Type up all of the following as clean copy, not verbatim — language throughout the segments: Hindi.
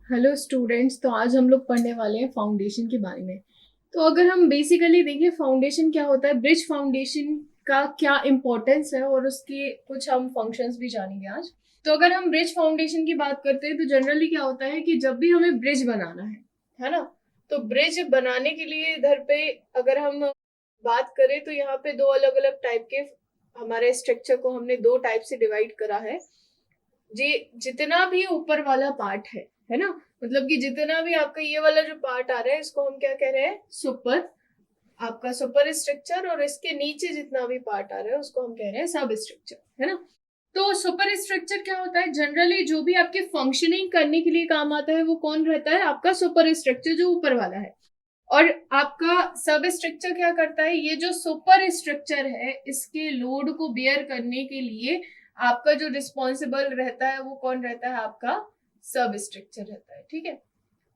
Hello students. तो आज हम लोग पढ़ने वाले हैं फाउंडेशन के बारे में। तो अगर हम बेसिकली देखें फाउंडेशन क्या होता है, ब्रिज फाउंडेशन का क्या इम्पोर्टेंस है और उसके कुछ हम फंक्शंस भी जानेंगे आज। तो अगर हम ब्रिज फाउंडेशन की बात करते हैं तो जनरली क्या होता है कि जब भी हमें ब्रिज बनाना है ना, तो ब्रिज बनाने के लिए इधर पे अगर हम बात करें तो यहाँ पे दो अलग अलग टाइप के हमारे स्ट्रक्चर को हमने दो टाइप से डिवाइड करा है। जी, जितना भी ऊपर वाला पार्ट है ना, मतलब कि जितना भी आपका ये वाला जो पार्ट आ रहा है इसको हम क्या कह रहे हैं, सुपर, आपका सुपर स्ट्रक्चर। और इसके नीचे जितना भी पार्ट आ रहा है उसको हम कह रहे हैं सब स्ट्रक्चर, है ना। तो सुपर स्ट्रक्चर क्या होता है, जनरली जो भी आपके फंक्शनिंग करने के लिए काम आता है वो कौन रहता है, आपका सुपर स्ट्रक्चर जो ऊपर वाला है। और आपका सब स्ट्रक्चर क्या करता है, ये जो सुपर स्ट्रक्चर है इसके लोड को बेयर करने के लिए आपका जो रिस्पॉन्सिबल रहता है वो कौन रहता है, आपका सब स्ट्रक्चर रहता है। ठीक है,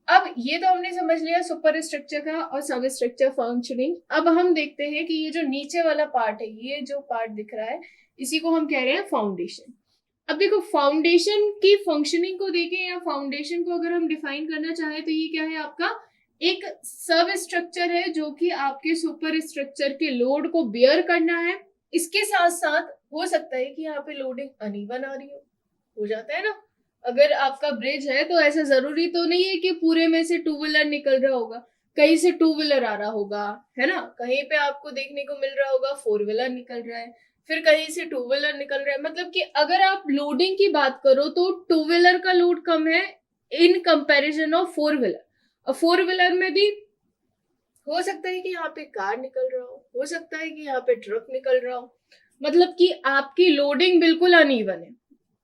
अब ये तो हमने समझ लिया सुपर स्ट्रक्चर का और सब स्ट्रक्चर फंक्शनिंग। अब हम देखते हैं कि ये जो नीचे वाला पार्ट है, ये जो पार्ट दिख रहा है इसी को हम कह रहे हैं फाउंडेशन। अब देखो, फाउंडेशन की फंक्शनिंग को देखें या फाउंडेशन को अगर हम डिफाइन करना चाहें तो ये क्या है, आपका एक सब स्ट्रक्चर है जो कि आपके सुपर स्ट्रक्चर के लोड को बेयर करना है। इसके साथ साथ हो सकता है कि यहाँ पे लोडिंग अनइवन आ रही हो जाता है ना। अगर आपका ब्रिज है तो ऐसा जरूरी तो नहीं है कि पूरे में से टू व्हीलर निकल रहा होगा, कहीं से टू व्हीलर आ रहा होगा, है ना। कहीं पे आपको देखने को मिल रहा होगा फोर व्हीलर निकल रहा है, फिर कहीं से टू व्हीलर निकल रहा है। मतलब कि अगर आप लोडिंग की बात करो तो टू व्हीलर का लोड कम है in comparison of four wheeler. और फोर व्हीलर में भी हो सकता है कि यहाँ पे कार निकल रहा हो सकता है कि यहाँ पे ट्रक निकल रहा हो। मतलब कि आपकी लोडिंग बिल्कुल अनइवन है।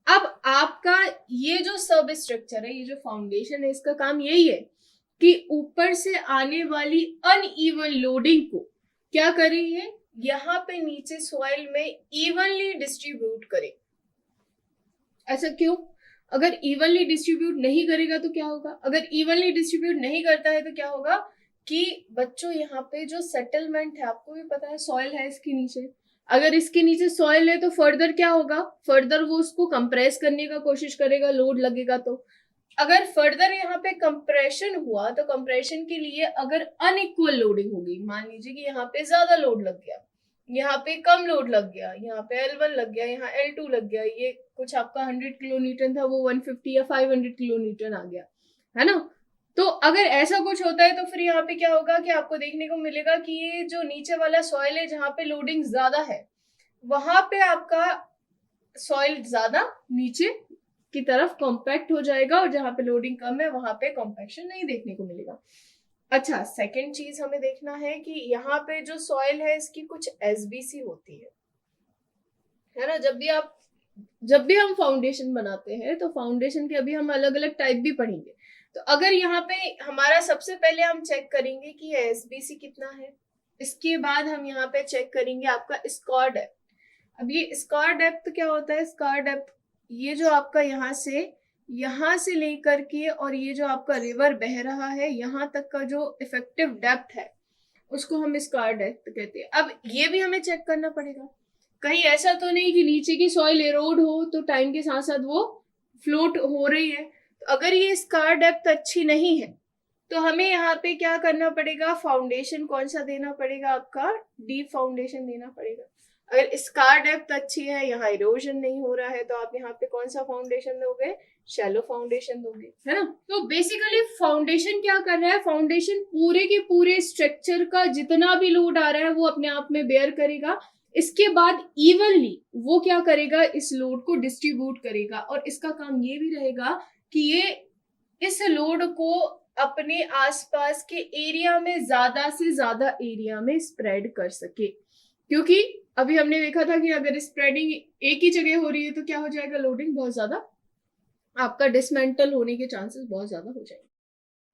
अब आपका ये जो सब स्ट्रक्चर है, ये जो फाउंडेशन है, इसका काम यही है कि ऊपर से आने वाली अनइवन लोडिंग को क्या करेंगे, यहाँ पे नीचे सॉइल में इवनली डिस्ट्रीब्यूट करें। ऐसा क्यों? अगर इवनली डिस्ट्रीब्यूट नहीं करेगा तो क्या होगा, अगर इवनली डिस्ट्रीब्यूट नहीं करता है तो क्या होगा कि बच्चों यहाँ पे जो सेटलमेंट है, आपको भी पता है सॉइल है इसके नीचे, अगर इसके नीचे सॉइल है तो फर्दर क्या होगा, फर्दर वो उसको कंप्रेस करने का कोशिश करेगा, लोड लगेगा। तो अगर फर्दर यहाँ पे कंप्रेशन हुआ तो कंप्रेशन के लिए अगर अनइक्वल लोडिंग होगी, मान लीजिए कि यहाँ पे ज्यादा लोड लग गया, यहाँ पे कम लोड लग गया, यहाँ पे L1 लग गया, यहाँ L2 लग गया, ये कुछ आपका 100 किलो न्यूटन था वो 150 या 500 किलो न्यूटन आ गया, है ना। तो अगर ऐसा कुछ होता है तो फिर यहाँ पे क्या होगा कि आपको देखने को मिलेगा कि ये जो नीचे वाला सॉइल है जहाँ पे लोडिंग ज्यादा है, वहां पे आपका सॉइल ज्यादा नीचे की तरफ कॉम्पैक्ट हो जाएगा और जहां पे लोडिंग कम है वहां पे कॉम्पैक्शन नहीं देखने को मिलेगा। अच्छा, सेकंड चीज हमें देखना है कि यहाँ पे जो सॉइल है इसकी कुछ एसबीसी होती है ना। जब भी हम फाउंडेशन बनाते हैं तो फाउंडेशन के अभी हम अलग अलग टाइप भी पढ़ेंगे। तो अगर यहाँ पे हमारा सबसे पहले हम चेक करेंगे कि एसबीसी कितना है, इसके बाद हम यहाँ पे चेक करेंगे आपका स्कॉर डेप्थ। अब ये स्कार डेप्थ क्या होता है, स्कार डेप्थ ये जो आपका यहाँ से लेकर के और ये जो आपका रिवर बह रहा है यहाँ तक का जो इफेक्टिव डेप्थ है उसको हम स्कार डेप्थ कहते हैं। अब ये भी हमें चेक करना पड़ेगा, कहीं ऐसा तो नहीं कि नीचे की सॉइल एरोड हो तो टाइम के साथ साथ वो फ्लोट हो रही है। तो अगर ये स्कार डेप्थ अच्छी नहीं है तो हमें यहाँ पे क्या करना पड़ेगा, फाउंडेशन कौन सा देना पड़ेगा, आपका डीप फाउंडेशन देना पड़ेगा। अगर स्कार डेप्थ अच्छी है, यहाँ इरोजन नहीं हो रहा है, तो आप यहाँ पे कौन सा फाउंडेशन दोगे, शैलो फाउंडेशन दोगे, है ना। तो बेसिकली फाउंडेशन क्या कर रहा है, फाउंडेशन पूरे के पूरे स्ट्रक्चर का जितना भी लोड आ रहा है वो अपने आप में बेयर करेगा। इसके बाद इवनली वो क्या करेगा, इस लोड को डिस्ट्रीब्यूट करेगा और इसका काम ये भी रहेगा कि ये इस लोड को अपने आसपास के एरिया में ज्यादा से ज्यादा एरिया में स्प्रेड कर सके। क्योंकि अभी हमने देखा था कि अगर स्प्रेडिंग एक ही जगह हो रही है तो क्या हो जाएगा, लोडिंग बहुत ज्यादा, आपका डिसमेंटल होने के चांसेस बहुत ज्यादा हो जाएंगे।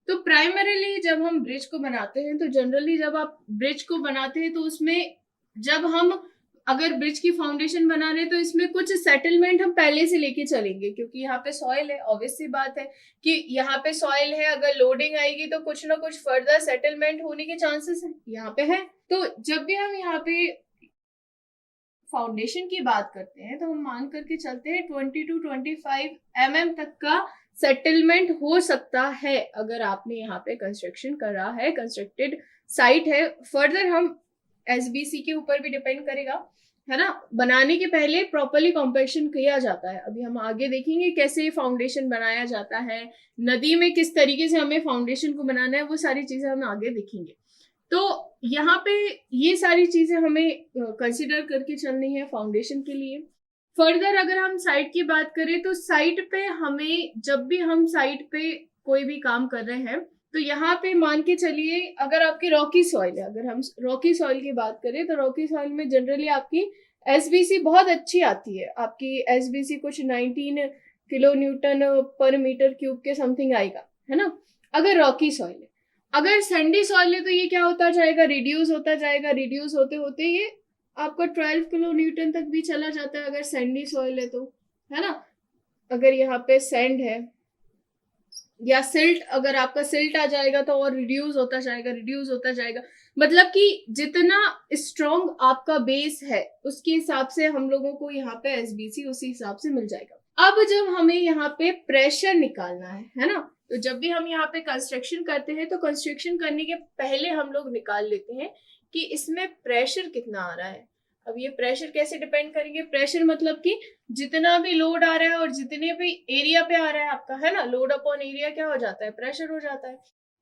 तो प्राइमरीली जब हम ब्रिज को बनाते हैं तो जनरली जब आप ब्रिज को बनाते हैं तो उसमें जब हम अगर ब्रिज की फाउंडेशन बना रहे तो इसमें कुछ सेटलमेंट हम पहले से लेके चलेंगे, क्योंकि यहाँ पे सॉइल है, ऑब्वियस सी बात है कि यहाँ पे सॉइल है, अगर लोडिंग आएगी तो कुछ ना कुछ फर्दर सेटलमेंट होने के चांसेस है, यहाँ पे है। तो जब भी हम यहाँ पे फाउंडेशन की बात करते हैं तो हम मान करके चलते हैं 20 to 25 mm तक का सेटलमेंट हो सकता है अगर आपने यहाँ पे कंस्ट्रक्शन करा है, कंस्ट्रक्टेड साइट है। फर्दर हम एसबीसी के ऊपर भी डिपेंड करेगा, है ना। बनाने के पहले प्रॉपरली कॉम्पैक्शन किया जाता है। अभी हम आगे देखेंगे कैसे फाउंडेशन बनाया जाता है, नदी में किस तरीके से हमें फाउंडेशन को बनाना है, वो सारी चीजें हम आगे देखेंगे। तो यहाँ पे ये सारी चीजें हमें कंसिडर करके चलनी है फाउंडेशन के लिए। फर्दर अगर हम साइट की बात करें तो साइट पे हमें, जब भी हम साइट पे कोई भी काम कर रहे हैं, तो यहाँ पे मान के चलिए अगर आपकी रॉकी सॉइल है, अगर हम रॉकी सॉइल की बात करें तो रॉकी सॉइल में जनरली आपकी एसबीसी बहुत अच्छी आती है। आपकी एसबीसी कुछ 19 किलो न्यूटन पर मीटर क्यूब के समथिंग आएगा, है ना, अगर रॉकी सॉइल है। अगर सैंडी सॉइल है तो ये क्या होता जाएगा, रिड्यूस होता जाएगा, रिड्यूस होते होते ये आपका 12 किलो न्यूटन तक भी चला जाता है अगर सैंडी सॉइल है तो, है ना। अगर यहाँ पे सैंड है या सिल्ट, अगर आपका सिल्ट आ जाएगा तो और रिड्यूस होता जाएगा, रिड्यूस होता जाएगा। मतलब कि जितना स्ट्रॉन्ग आपका बेस है उसके हिसाब से हम लोगों को यहाँ पे एसबीसी उसी हिसाब से मिल जाएगा। अब जब हमें यहाँ पे प्रेशर निकालना है ना, तो जब भी हम यहाँ पे कंस्ट्रक्शन करते हैं तो कंस्ट्रक्शन करने के पहले हम लोग निकाल लेते हैं कि इसमें प्रेशर कितना आ रहा है। अब ये प्रेशर कैसे डिपेंड करेंगे, प्रेशर मतलब कि जितना भी लोड आ रहा है और जितने भी एरिया पे आ रहा है आपका, है ना, लोड अपॉन एरिया क्या हो जाता है, प्रेशर हो जाता है।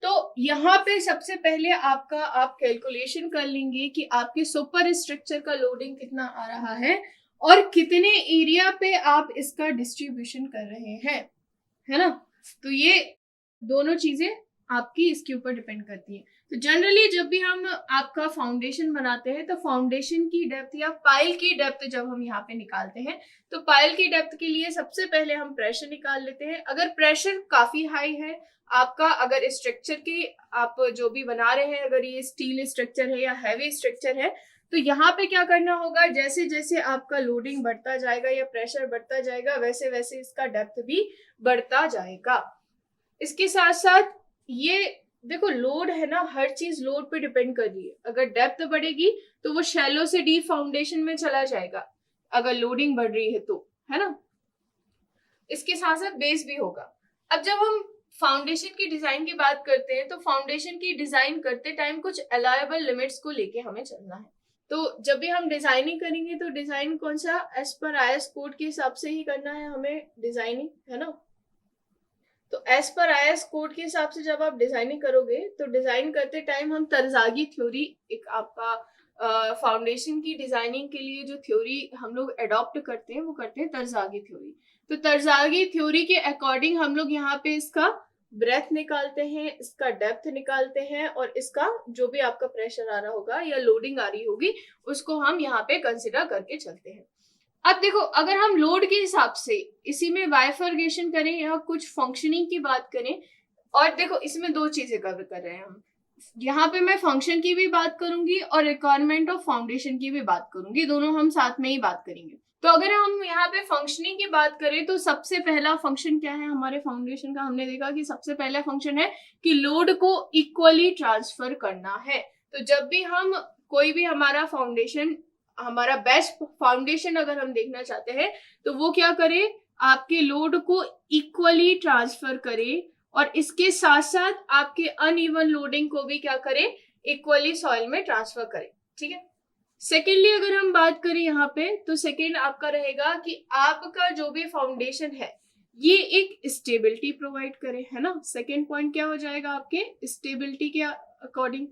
तो यहाँ पे सबसे पहले आपका आप कैलकुलेशन कर लेंगे कि आपके सुपर स्ट्रक्चर का लोडिंग कितना आ रहा है और कितने एरिया पे आप इसका डिस्ट्रीब्यूशन कर रहे हैं, है ना। तो ये दोनों चीजें आपकी इसके ऊपर डिपेंड करती है। तो जनरली जब भी हम आपका फाउंडेशन बनाते हैं तो फाउंडेशन की डेप्थ या पाइल की डेप्थ जब हम यहाँ पे निकालते हैं तो पाइल की डेप्थ के लिए सबसे पहले हम प्रेशर निकाल लेते हैं। अगर प्रेशर काफी हाई है आपका, अगर स्ट्रक्चर की आप जो भी बना रहे हैं, अगर ये स्टील स्ट्रक्चर है या हैवी स्ट्रक्चर है, तो यहाँ पे क्या करना होगा, जैसे जैसे आपका लोडिंग बढ़ता जाएगा या प्रेशर बढ़ता जाएगा वैसे वैसे इसका डेप्थ भी बढ़ता जाएगा। इसके साथ साथ ये देखो लोड है ना, हर चीज लोड पे डिपेंड कर रही है। अगर डेप्थ बढ़ेगी तो वो शैलो से डीप फाउंडेशन में चला जाएगा अगर लोडिंग बढ़ रही है तो, है ना। इसके साथ साथ बेस भी होगा। अब जब हम फाउंडेशन की डिजाइन की बात करते हैं तो फाउंडेशन की डिजाइन करते टाइम कुछ अलाउएबल लिमिट्स को लेके हमें चलना है। तो जब भी हम डिजाइनिंग करेंगे तो डिजाइन कौन सा, एज पर आईएस कोड के हिसाब से ही करना है हमें डिजाइनिंग, है ना। तो एज पर आईएस कोड के हिसाब से जब आप डिजाइनिंग करोगे तो डिजाइन करते टाइम हम तरजागी थ्योरी, एक आपका फाउंडेशन की डिजाइनिंग के लिए जो थ्योरी हम लोग अडॉप्ट करते हैं वो करते हैं तरजागी थ्योरी। तो तरजागी थ्योरी के अकॉर्डिंग हम लोग यहाँ पे इसका ब्रेथ निकालते हैं, इसका डेप्थ निकालते हैं और इसका जो भी आपका प्रेशर आ रहा होगा या लोडिंग आ रही होगी उसको हम यहाँ पे कंसिडर करके चलते हैं। अब देखो अगर हम लोड के हिसाब से इसी में बाइफर्गेशन करें या कुछ फंक्शनिंग की बात करें, और देखो इसमें दो चीजें कवर कर रहे हैं हम, यहाँ पे मैं फंक्शन की भी बात करूंगी और रिक्वायरमेंट ऑफ फाउंडेशन की भी बात करूंगी, दोनों हम साथ में ही बात करेंगे। तो अगर हम यहाँ पे फंक्शनिंग की बात करें तो सबसे पहला फंक्शन क्या है हमारे फाउंडेशन का, हमने देखा कि सबसे पहला फंक्शन है कि लोड को इक्वली ट्रांसफर करना है। तो जब भी हम कोई भी हमारा फाउंडेशन, हमारा बेस्ट फाउंडेशन अगर हम देखना चाहते हैं तो वो क्या करे, आपके लोड को इक्वली ट्रांसफर करे और इसके साथ साथ आपके अनइवन लोडिंग को भी क्या करे, इक्वली सॉइल में ट्रांसफर करे, ठीक है। सेकेंडली अगर हम बात करें यहाँ पे तो सेकेंड आपका रहेगा कि आपका जो भी फाउंडेशन है ये एक स्टेबिलिटी प्रोवाइड करे, है ना। सेकेंड पॉइंट क्या हो जाएगा आपके स्टेबिलिटी के अकॉर्डिंग,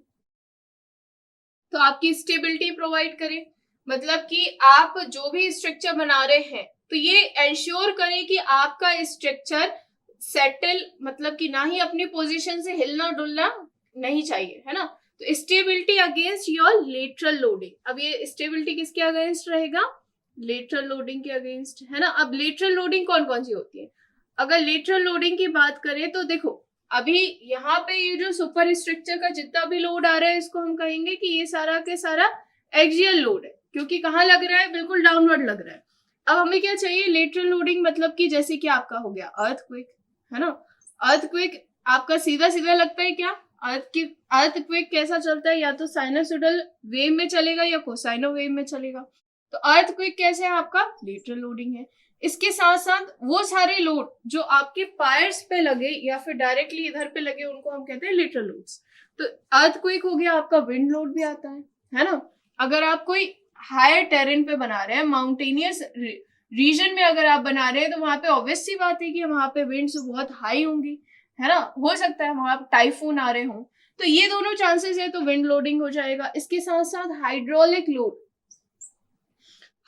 तो आपकी स्टेबिलिटी प्रोवाइड करे, मतलब कि आप जो भी स्ट्रक्चर बना रहे हैं तो ये एंश्योर करें कि आपका स्ट्रक्चर सेटल, मतलब कि ना ही अपनी पोजीशन से हिलना डुलना नहीं चाहिए, है ना। तो stability against your lateral loading, अब ये स्टेबिलिटी किसके अगेंस्ट रहेगा, लेटरल लोडिंग के अगेंस्ट, है ना। अब लेटरल लोडिंग कौन कौन सी होती है, अगर लेटरल लोडिंग की बात करें तो देखो अभी यहाँ पे ये जो सुपर स्ट्रक्चर का जितना भी लोड आ रहा है इसको हम कहेंगे कि ये सारा के सारा एक्सियल लोड है, क्योंकि कहाँ लग रहा है, बिल्कुल डाउनवर्ड लग रहा है। अब हमें क्या चाहिए, लेटरल लोडिंग, मतलब कि जैसे कि आपका हो गया अर्थक्वेक, है ना। अर्थक्वेक आपका सीधा सीधा लगता है क्या, अर्थक्वेक कैसा चलता है, या तो साइनसोइडल वेव में चलेगा या कोसाइनो वेव में चलेगा। तो अर्थक्वेक कैसे है आपका, लेटरल लोडिंग है। इसके साथ साथ वो सारे लोड जो आपके पायर्स पे लगे या फिर डायरेक्टली इधर पे लगे उनको हम कहते हैं लेटरल लोड्स। तो अर्थक्वेक हो गया, आपका विंड लोड भी आता है ना। अगर आप कोई हायर टेरेन पे बना रहे हैं, माउंटेनियस रीजन में अगर आप बना रहे हैं, तो वहां पे ऑब्वियस सी बात है कि वहां पे विंड्स बहुत हाई होंगी, है ना। हो सकता है वहां टाइफून आ रहे हों, तो ये दोनों चांसेस है, तो विंड लोडिंग हो जाएगा। इसके साथ साथ हाइड्रोलिक लोड,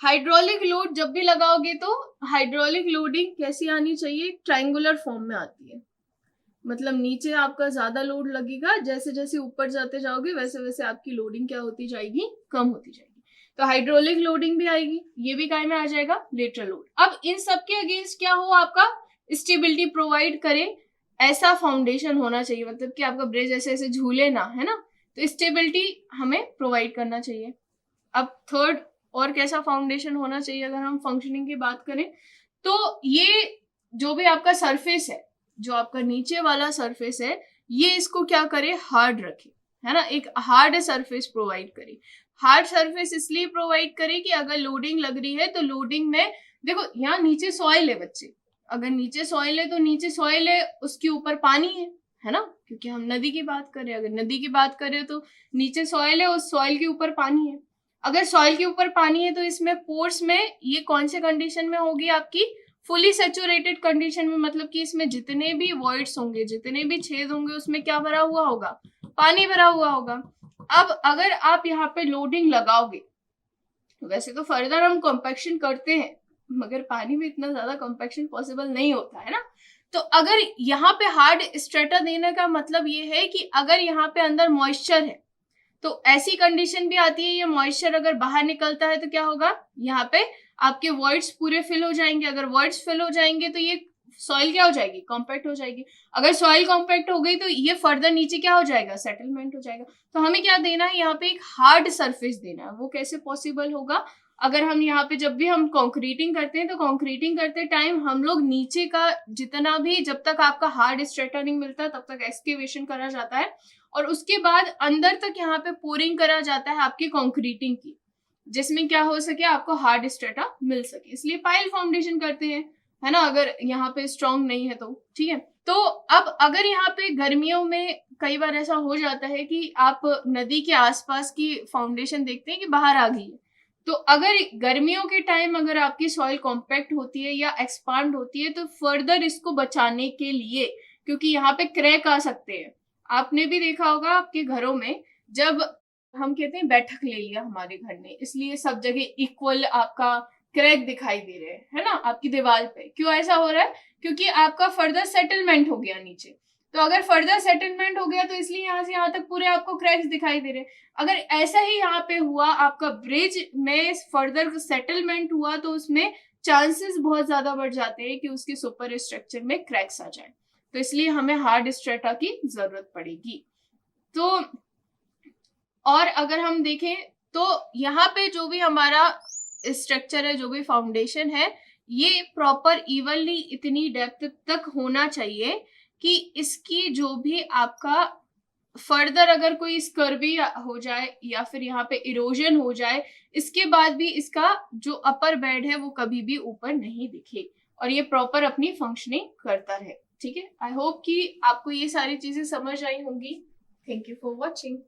हाइड्रोलिक लोड जब भी लगाओगे तो हाइड्रोलिक लोडिंग कैसी आनी चाहिए, ट्रायंगुलर फॉर्म में आती है। मतलब नीचे आपका ज्यादा लोड लगेगा, जैसे जैसे ऊपर जाते जाओगे वैसे वैसे आपकी लोडिंग क्या होती जाएगी, कम होती जाएगी। तो हाइड्रोलिक लोडिंग भी आएगी, ये भी काय में आ जाएगा, लेटरल लोड। अब इन सब के अगेंस्ट क्या हो, आपका स्टेबिलिटी प्रोवाइड करे ऐसा फाउंडेशन होना चाहिए, मतलब कि आपका ब्रिज ऐसे ऐसे झूले ना, है ना। तो स्टेबिलिटी हमें प्रोवाइड करना चाहिए। अब थर्ड और कैसा फाउंडेशन होना चाहिए, अगर हम फंक्शनिंग की बात करें, तो ये जो भी आपका सरफेस है, जो आपका नीचे वाला सरफेस है, ये इसको क्या करे, हार्ड रखे, है ना। एक हार्ड सरफेस प्रोवाइड करे। हार्ड सरफेस इसलिए प्रोवाइड करे कि अगर लोडिंग लग रही है तो लोडिंग में, देखो यहाँ नीचे सॉइल है बच्चे, अगर नीचे सॉइल है तो नीचे सॉइल है, उसके ऊपर पानी है ना, क्योंकि हम नदी की बात करें, अगर नदी की बात करें तो नीचे सॉइल है, उस सॉइल के ऊपर पानी है। अगर सॉइल के ऊपर पानी है तो इसमें पोर्स में ये कौन से कंडीशन में होगी, आपकी फुली सैचुरेटेड कंडीशन में, मतलब कि इसमें जितने भी वॉइड्स होंगे, जितने भी छेद होंगे, उसमें क्या भरा हुआ होगा, पानी भरा हुआ होगा। अब अगर आप यहाँ पे लोडिंग लगाओगे, वैसे तो फर्दर हम कॉम्पैक्शन करते हैं, मगर पानी में इतना ज्यादा कॉम्पैक्शन पॉसिबल नहीं होता है ना। तो अगर यहाँ पे हार्ड स्ट्रेटा देने का मतलब ये है कि अगर यहाँ पे अंदर मॉइस्चर है, तो ऐसी कंडीशन भी आती है, ये मॉइस्चर अगर बाहर निकलता है तो क्या होगा, यहाँ पे आपके वॉइड्स पूरे फिल हो जाएंगे। अगर वॉइड्स फिल हो जाएंगे तो ये सॉइल क्या हो जाएगी, कॉम्पैक्ट हो जाएगी। अगर सॉइल कॉम्पैक्ट हो गई तो ये फर्दर नीचे क्या हो जाएगा, सेटलमेंट हो जाएगा। तो हमें क्या देना है, यहाँ पे एक हार्ड सरफेस देना है। वो कैसे पॉसिबल होगा, अगर हम यहाँ पे जब भी हम कॉन्क्रीटिंग करते हैं, तो कॉन्क्रीटिंग करते टाइम हम लोग नीचे का जितना भी, जब तक आपका हार्ड स्ट्रेटा नहीं मिलता तब तक एक्सकेवेशन करा जाता है, और उसके बाद अंदर तक यहाँ पे पोरिंग करा जाता है आपकी कंक्रीटिंग की, जिसमें क्या हो सके, आपको हार्ड स्ट्रेटा मिल सके। इसलिए पाइल फाउंडेशन करते हैं, है ना, अगर यहाँ पे स्ट्रॉन्ग नहीं है तो, ठीक है। तो अब अगर यहाँ पे गर्मियों में कई बार ऐसा हो जाता है कि आप नदी के आसपास की फाउंडेशन देखते हैं कि बाहर आ गई है, तो अगर गर्मियों के टाइम अगर आपकी सॉइल कॉम्पैक्ट होती है या एक्सपांड होती है, तो फर्दर इसको बचाने के लिए, क्योंकि यहाँ पे क्रैक आ सकते हैं, आपने भी देखा होगा आपके घरों में, जब हम कहते हैं बैठक ले लिया हमारे घर ने, इसलिए सब जगह इक्वल आपका क्रैक दिखाई दे रहे हैं, है ना, आपकी दीवार पे। क्यों ऐसा हो रहा है, क्योंकि आपका फर्दर सेटलमेंट हो गया नीचे। तो अगर फर्दर सेटलमेंट हो गया तो इसलिए यहाँ से यहाँ तक पूरे आपको क्रैक्स दिखाई दे रहे हैं। अगर ऐसा ही यहाँ पे हुआ, आपका ब्रिज में फर्दर सेटलमेंट हुआ, तो उसमें चांसेस बहुत ज्यादा बढ़ जाते हैं कि उसके सुपर स्ट्रक्चर में क्रैक्स आ जाए। तो इसलिए हमें हार्ड स्ट्रेटा की जरूरत पड़ेगी। तो और अगर हम देखें तो यहाँ पे जो भी हमारा स्ट्रक्चर है, जो भी फाउंडेशन है, ये प्रॉपर इवनली इतनी डेप्थ तक होना चाहिए कि इसकी जो भी आपका फर्दर अगर कोई स्कर्वी हो जाए या फिर यहाँ पे इरोजन हो जाए, इसके बाद भी इसका जो अपर बेड है वो कभी भी ऊपर नहीं दिखे, और ये प्रॉपर अपनी फंक्शनिंग करता रहे। ठीक है, आई होप कि आपको ये सारी चीजें समझ आई होंगी। Thank you for watching.